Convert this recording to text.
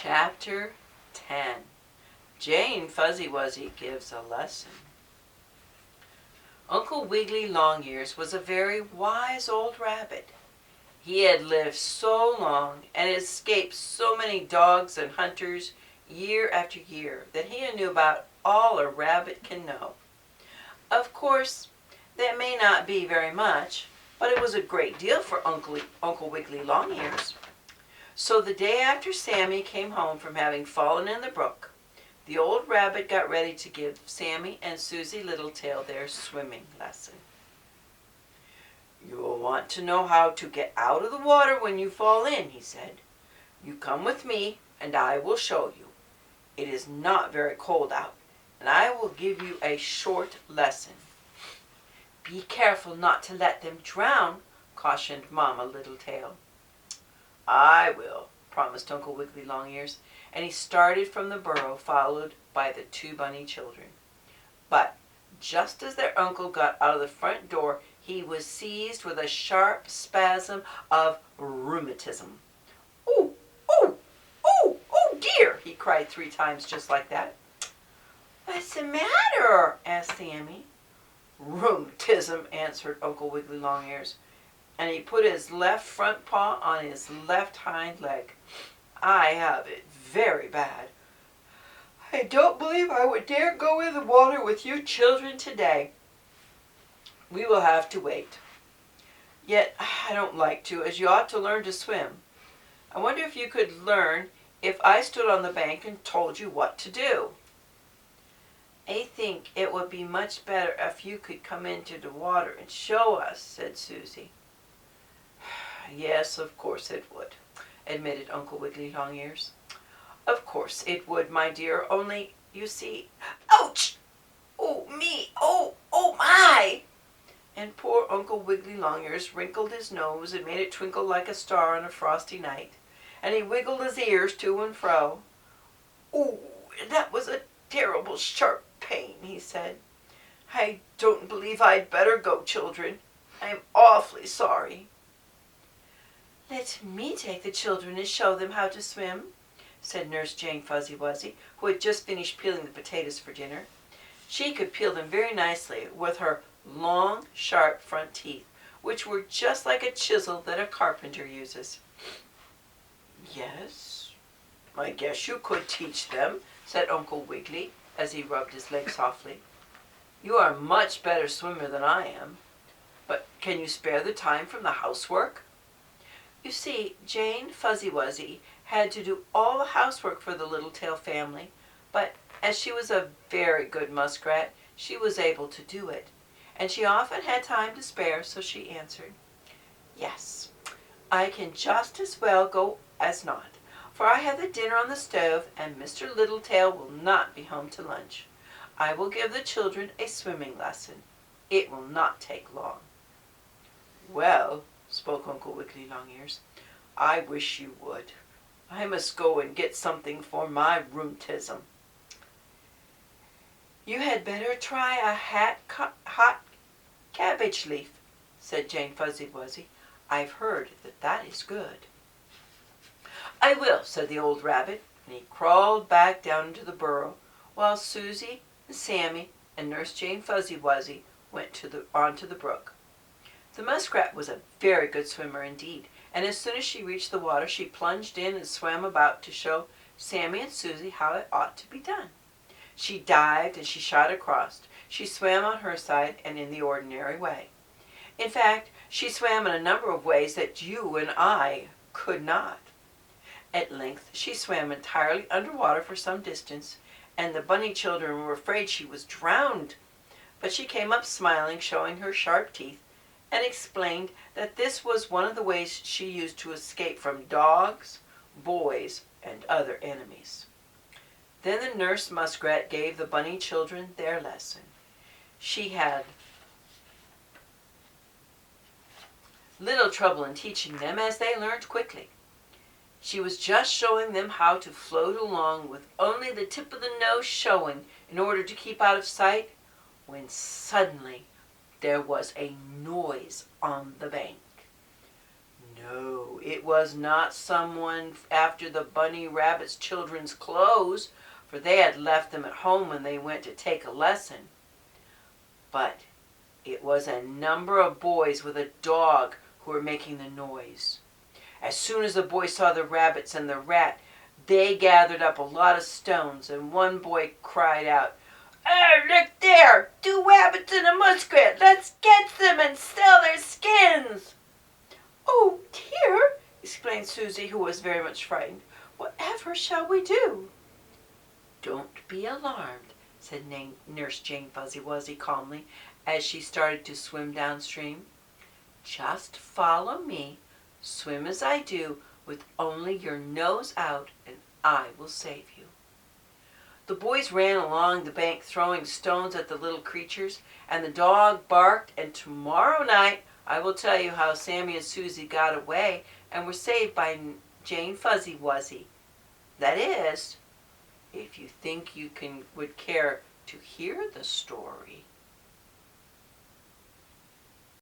Chapter 10. Jane Fuzzy-Wuzzy gives a lesson. Uncle Wiggily Longears was a very wise old rabbit. He had lived so long and escaped so many dogs and hunters year after year that he knew about all a rabbit can know. Of course, that may not be very much, but it was a great deal for Uncle Wiggily Longears. So the day after Sammy came home from having fallen in the brook, the old rabbit got ready to give Sammy and Susie Littletail their swimming lesson. "You will want to know how to get out of the water when you fall in," he said. "You come with me and I will show you. It is not very cold out, and I will give you a short lesson." "Be careful not to let them drown," cautioned Mamma Littletail. "I will," promised Uncle Wiggily Longears, and he started from the burrow, followed by the two bunny children. But just as their uncle got out of the front door, he was seized with a sharp spasm of rheumatism. "Oh, oh, oh, oh dear!" he cried 3 times just like that. "What's the matter?" asked Sammy. "Rheumatism," answered Uncle Wiggily Longears, and he put his left front paw on his left hind leg. "I have it very bad. I don't believe I would dare go in the water with you children today. We will have to wait. Yet I don't like to, as you ought to learn to swim. I wonder if you could learn if I stood on the bank and told you what to do." "I think it would be much better if you could come into the water and show us," said Susie. "Yes, of course it would," admitted Uncle Wiggily Longears. "Of course it would, my dear, only, you see—" "Ouch! Oh, me! Oh, oh, my!" And poor Uncle Wiggily Longears wrinkled his nose and made it twinkle like a star on a frosty night, and he wiggled his ears to and fro. "Oh, that was a terrible sharp pain," he said. "I don't believe I'd better go, children. I'm awfully sorry." "Let me take the children and show them how to swim," said Nurse Jane Fuzzy-Wuzzy, who had just finished peeling the potatoes for dinner. She could peel them very nicely with her long, sharp front teeth, which were just like a chisel that a carpenter uses. "Yes, I guess you could teach them," said Uncle Wiggily, as he rubbed his leg softly. "You are a much better swimmer than I am. But can you spare the time from the housework?" You see, Jane Fuzzy-Wuzzy had to do all the housework for the Littletail family, but as she was a very good muskrat, she was able to do it, and she often had time to spare, so she answered, "Yes, I can just as well go as not, for I have the dinner on the stove, and Mr. Littletail will not be home to lunch. I will give the children a swimming lesson. It will not take long." "Well," spoke Uncle Wiggily Longears, "I wish you would. I must go and get something for my rheumatism." "You had better try a hot cabbage leaf," said Jane Fuzzy-Wuzzy. "I've heard that that is good." "I will," said the old rabbit, and he crawled back down into the burrow, while Susie and Sammy and Nurse Jane Fuzzy-Wuzzy went onto the brook. The muskrat was a very good swimmer indeed, and as soon as she reached the water, she plunged in and swam about to show Sammy and Susie how it ought to be done. She dived and she shot across. She swam on her side and in the ordinary way. In fact, she swam in a number of ways that you and I could not. At length, she swam entirely underwater for some distance, and the bunny children were afraid she was drowned. But she came up smiling, showing her sharp teeth, and explained that this was one of the ways she used to escape from dogs, boys, and other enemies. Then the nurse muskrat gave the bunny children their lesson. She had little trouble in teaching them, as they learned quickly. She was just showing them how to float along with only the tip of the nose showing in order to keep out of sight, when suddenly there was a noise on the bank. No, it was not someone after the bunny rabbit's children's clothes, for they had left them at home when they went to take a lesson. But it was a number of boys with a dog who were making the noise. As soon as the boys saw the rabbits and the rat, they gathered up a lot of stones, and one boy cried out, "Oh, look there! 2 rabbits and a muskrat! Let's catch them and sell their skins!" "Oh dear!" exclaimed Susie, who was very much frightened. "Whatever shall we do?" "Don't be alarmed," said Nurse Jane Fuzzy-Wuzzy calmly as she started to swim downstream. "Just follow me. Swim as I do, with only your nose out, and I will save you." The boys ran along the bank throwing stones at the little creatures, and the dog barked, and tomorrow night I will tell you how Sammy and Susie got away and were saved by Jane Fuzzy-Wuzzy. That is, if you think you would care to hear the story.